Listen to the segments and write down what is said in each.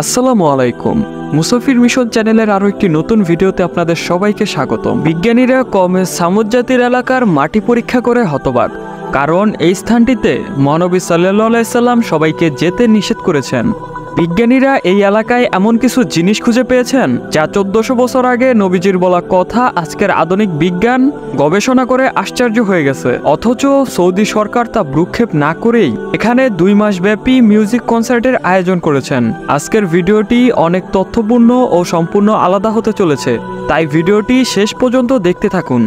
আসসালামু আলাইকুম। মুসাফির মিশন চ্যানেলের আরো একটি নতুন ভিডিওতে আপনাদের সবাইকে স্বাগতম। বিজ্ঞানীরা কমে সামুদ জাতির এলাকার মাটি পরীক্ষা করে হতবাক, কারণ এই স্থানটিতে মহানবী সাল্লাল্লাহু আলাইহি সাল্লাম সবাইকে যেতে নিষেধ করেছেন। বিজ্ঞানীরা এই এলাকায় এমন কিছু জিনিস খুঁজে পেয়েছেন যা 1400 বছর আগে নবীজির বলা কথা আজকের আধুনিক বিজ্ঞান গবেষণা করে আশ্চর্য হয়ে গেছে। অথচ সৌদি সরকার তা ভ্রুক্ষেপ না করেই এখানে 2 মাস ব্যাপী মিউজিক কনসার্টের আয়োজন করেছেন। আজকের ভিডিওটি অনেক তথ্যপূর্ণ ও সম্পূর্ণ আলাদা হতে চলেছে, তাই ভিডিওটি শেষ পর্যন্ত দেখতে থাকুন।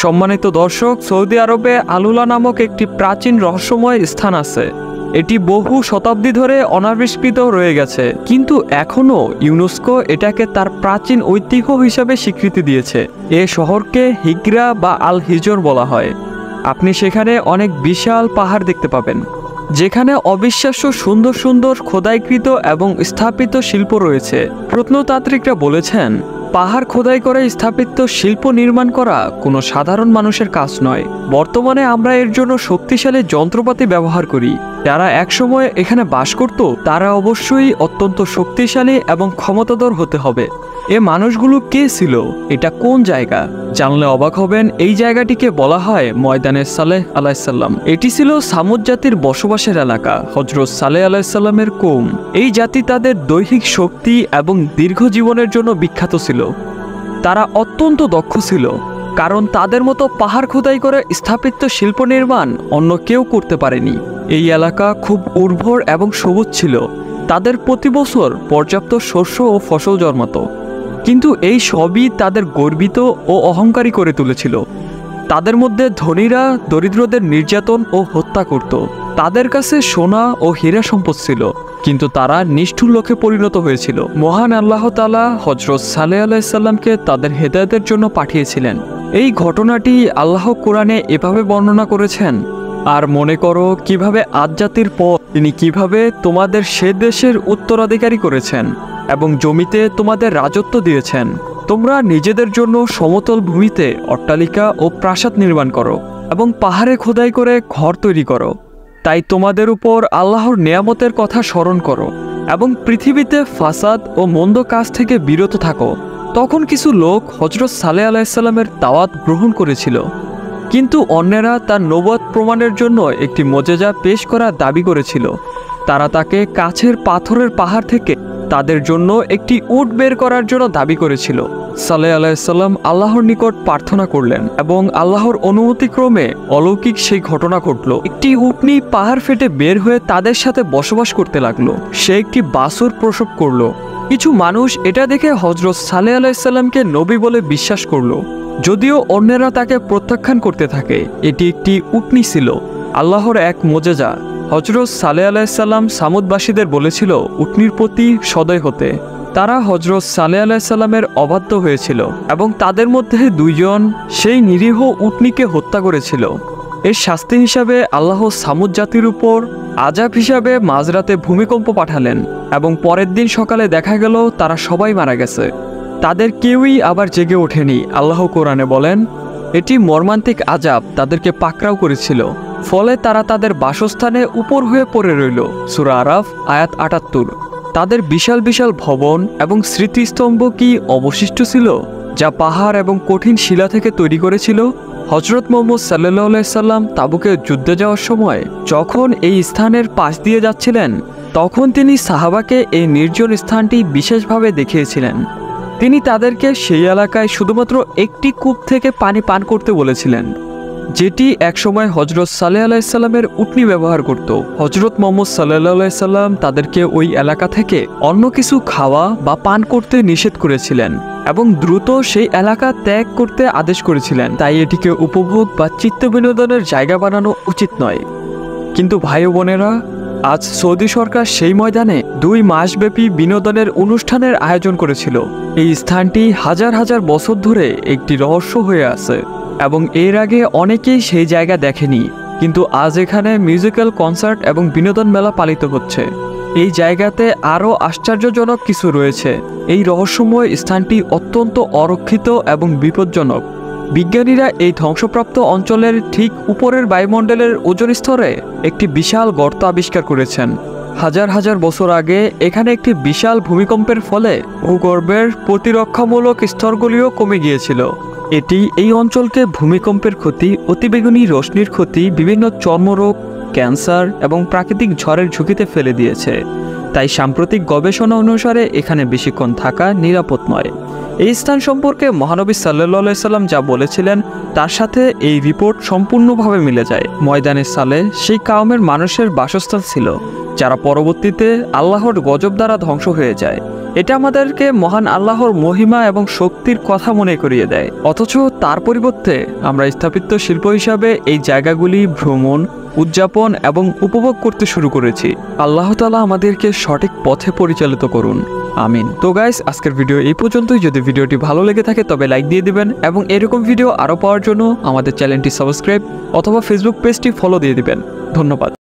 সম্মানিত দর্শক, সৌদি আরবে আলুলা নামক একটি প্রাচীন রহস্যময় স্থান আছে। এটি বহু শতাব্দী ধরে অনাবিষ্কৃত রয়ে গেছে, কিন্তু এখনও ইউনেস্কো এটাকে তার প্রাচীন ঐতিহ্য হিসাবে স্বীকৃতি দিয়েছে। এ শহরকে হিজরা বা আল হিজর বলা হয়। আপনি সেখানে অনেক বিশাল পাহাড় দেখতে পাবেন, যেখানে অবিশ্বাস্য সুন্দর সুন্দর খোদাইকৃত এবং স্থাপিত শিল্প রয়েছে। প্রত্নতাত্ত্বিকরা বলেছেন, পাহাড় খোদাই করে স্থাপিত শিল্প নির্মাণ করা কোনো সাধারণ মানুষের কাজ নয়। বর্তমানে আমরা এর জন্য শক্তিশালী যন্ত্রপাতি ব্যবহার করি। যারা একসময় এখানে বাস করত তারা অবশ্যই অত্যন্ত শক্তিশালী এবং ক্ষমতাধর হতে হবে। এ মানুষগুলো কে ছিল? এটা কোন জায়গা? জানলে অবাক হবেন। এই জায়গাটিকে বলা হয় ময়দানে সালেহ আলাইসাল্লাম। এটি ছিল সামুদ জাতির বসবাসের এলাকা। হযরত সালেহ আলাইসাল্লামের কওম। এই জাতি তাদের দৈহিক শক্তি এবং দীর্ঘ জীবনের জন্য বিখ্যাত ছিল। তারা অত্যন্ত দক্ষ ছিল, কারণ তাদের মতো পাহাড় খোদাই করে স্থাপিত শিল্প নির্মাণ অন্য কেউ করতে পারেনি। এই এলাকা খুব উর্বর এবং সবুজ ছিল। তাদের প্রতি বছর পর্যাপ্ত শস্য ও ফসল জন্মাতো। কিন্তু এই সবই তাদের গর্বিত ও অহংকারী করে তুলেছিল। তাদের মধ্যে ধনীরা দরিদ্রদের নির্যাতন ও হত্যা করত। তাদের কাছে সোনা ও হীরা সম্পদ ছিল, কিন্তু তারা নিষ্ঠুর লোকে পরিণত হয়েছিল। মহান আল্লাহ তাআলা হযরত সালেহ আলাইসাল্লামকে তাদের হেদায়েতের জন্য পাঠিয়েছিলেন। এই ঘটনাটি আল্লাহ কোরআনে এভাবে বর্ণনা করেছেন, আর মনে করো কিভাবে আদ জাতির পর তিনি কিভাবে তোমাদের সে দেশের উত্তরাধিকারী করেছেন এবং জমিতে তোমাদের রাজত্ব দিয়েছেন। তোমরা নিজেদের জন্য সমতল ভূমিতে অট্টালিকা ও প্রাসাদ নির্মাণ করো এবং পাহাড়ে খোদাই করে ঘর তৈরি করো। তাই তোমাদের উপর আল্লাহর নেয়ামতের কথা স্মরণ করো এবং পৃথিবীতে ফাসাদ ও মন্দ কাজ থেকে বিরত থাকো। তখন কিছু লোক হযরত সালেহ আলাইসাল্লামের দাওয়াত গ্রহণ করেছিল, কিন্তু অন্যেরা তার নবুয়ত প্রমাণের জন্য একটি মুজিজা পেশ করার দাবি করেছিল। তারা তাকে কাছের পাথরের পাহাড় থেকে তাদের জন্য একটি উট বের করার জন্য দাবি করেছিল। সালেহ আলাইসাল্লাম আল্লাহর নিকট প্রার্থনা করলেন এবং আল্লাহর অনুমতিক্রমে অলৌকিক সেই ঘটনা ঘটল। একটি উটনি পাহাড় ফেটে বের হয়ে তাদের সাথে বসবাস করতে লাগলো। সে একটি বাছুর প্রসব করলো। কিছু মানুষ এটা দেখে হযরত সালেহ আলাইসাল্লামকে নবী বলে বিশ্বাস করলো, যদিও অন্যেরা তাকে প্রত্যাখ্যান করতে থাকে। এটি একটি উটনি ছিল, আল্লাহর এক মুজিজা। হযরত সালেহ আলাইসাল্লাম সামুদবাসীদের বলেছিল উটনির প্রতি সদয় হতে। তারা হযরত সালেহ আলাইসাল্লামের অবাধ্য হয়েছিল এবং তাদের মধ্যে 2 জন সেই নিরীহ উটনিকে হত্যা করেছিল। এর শাস্তি হিসাবে আল্লাহ সামুদ জাতির উপর আযাব হিসাবে মাঝরাতে ভূমিকম্প পাঠালেন এবং পরের দিন সকালে দেখা গেল তারা সবাই মারা গেছে। তাদের কেউই আবার জেগে ওঠেনি। আল্লাহ কোরআনে বলেন, এটি মর্মান্তিক আযাব তাদেরকে পাকড়াও করেছিল, ফলে তারা তাদের বাসস্থানে উপর হয়ে পড়ে রইল। সূরা আরাফ আয়াত 78। তাদের বিশাল বিশাল ভবন এবং স্মৃতিস্তম্ভ কি অবশিষ্ট ছিল, যা পাহাড় এবং কঠিন শিলা থেকে তৈরি করেছিল? হযরত মুহাম্মদ সাল্লাল্লাহু আলাইহি সাল্লাম তাবুকে যুদ্ধে যাওয়ার সময় যখন এই স্থানের পাশ দিয়ে যাচ্ছিলেন, তখন তিনি সাহাবাকে এই নির্জন স্থানটি বিশেষভাবে দেখিয়েছিলেন। তিনি তাদেরকে সেই এলাকায় শুধুমাত্র একটি কূপ থেকে পানি পান করতে বলেছিলেন, যেটি একসময় হযরত সালেহ আলাইসাল্লামের উটনি ব্যবহার করত। হযরত মুহাম্মদ সাল্লাল্লাহু আলাইহি সাল্লাম তাদেরকে ওই এলাকা থেকে অন্য কিছু খাওয়া বা পান করতে নিষেধ করেছিলেন এবং দ্রুত সেই এলাকা ত্যাগ করতে আদেশ করেছিলেন। তাই এটিকে উপভোগ বা চিত্ত বিনোদনের জায়গা বানানো উচিত নয়। কিন্তু ভাই ও বোনেরা, আজ সৌদি সরকার সেই ময়দানে 2 মাসব্যাপী বিনোদনের অনুষ্ঠানের আয়োজন করেছিল। এই স্থানটি হাজার হাজার বছর ধরে একটি রহস্য হয়ে আছে এবং এর আগে অনেকেই সেই জায়গা দেখেনি, কিন্তু আজ এখানে মিউজিক্যাল কনসার্ট এবং বিনোদন মেলা পালিত হচ্ছে। এই জায়গাতে আরও আশ্চর্যজনক কিছু রয়েছে। এই রহস্যময় স্থানটি অত্যন্ত অরক্ষিত এবং বিপজ্জনক। বিজ্ঞানীরা এই ধ্বংসপ্রাপ্ত অঞ্চলের ঠিক উপরের বায়ুমণ্ডলের ওজোন স্তরে একটি বিশাল গর্ত আবিষ্কার করেছেন। হাজার হাজার বছর আগে এখানে একটি বিশাল ভূমিকম্পের ফলে ভূগর্ভের প্রতিরক্ষামূলক স্তরগুলিও কমে গিয়েছিল। এটি এই অঞ্চলকে ভূমিকম্পের ক্ষতি, অতিবেগুনি রশ্মির ক্ষতি, বিভিন্ন চর্মরোগ, ক্যান্সার এবং প্রাকৃতিক ঝড়ের ঝুঁকিতে ফেলে দিয়েছে। তাই সাম্প্রতিক গবেষণা অনুসারে এখানে বেশিক্ষণ থাকা নিরাপদ নয়। এই স্থান সম্পর্কে মহানবী সাল্লাল্লাহু আলাইহি সাল্লাম যা বলেছিলেন তার সাথে এই রিপোর্ট সম্পূর্ণভাবে মিলে যায়। ময়দানে সালে সেই কাউমের মানুষের বাসস্থান ছিল যারা পরবর্তীতে আল্লাহর গজব দ্বারা ধ্বংস হয়ে যায়। এটা আমাদেরকে মহান আল্লাহর মহিমা এবং শক্তির কথা মনে করিয়ে দেয়। অথচ তার পরিবর্তে আমরা স্থাপত্য শিল্প হিসাবে এই জায়গাগুলি ভ্রমণ, উদযাপন এবং উপভোগ করতে শুরু করেছি। আল্লাহ তাআলা আমাদেরকে সঠিক পথে পরিচালিত করুন, আমিন। তো গাইস, আজকের ভিডিও এই পর্যন্তই। যদি ভিডিওটি ভালো লেগে থাকে তবে লাইক দিয়ে দিবেন এবং এরকম ভিডিও আরও পাওয়ার জন্য আমাদের চ্যানেলটি সাবস্ক্রাইব অথবা ফেসবুক পেজটি ফলো দিয়ে দিবেন। ধন্যবাদ।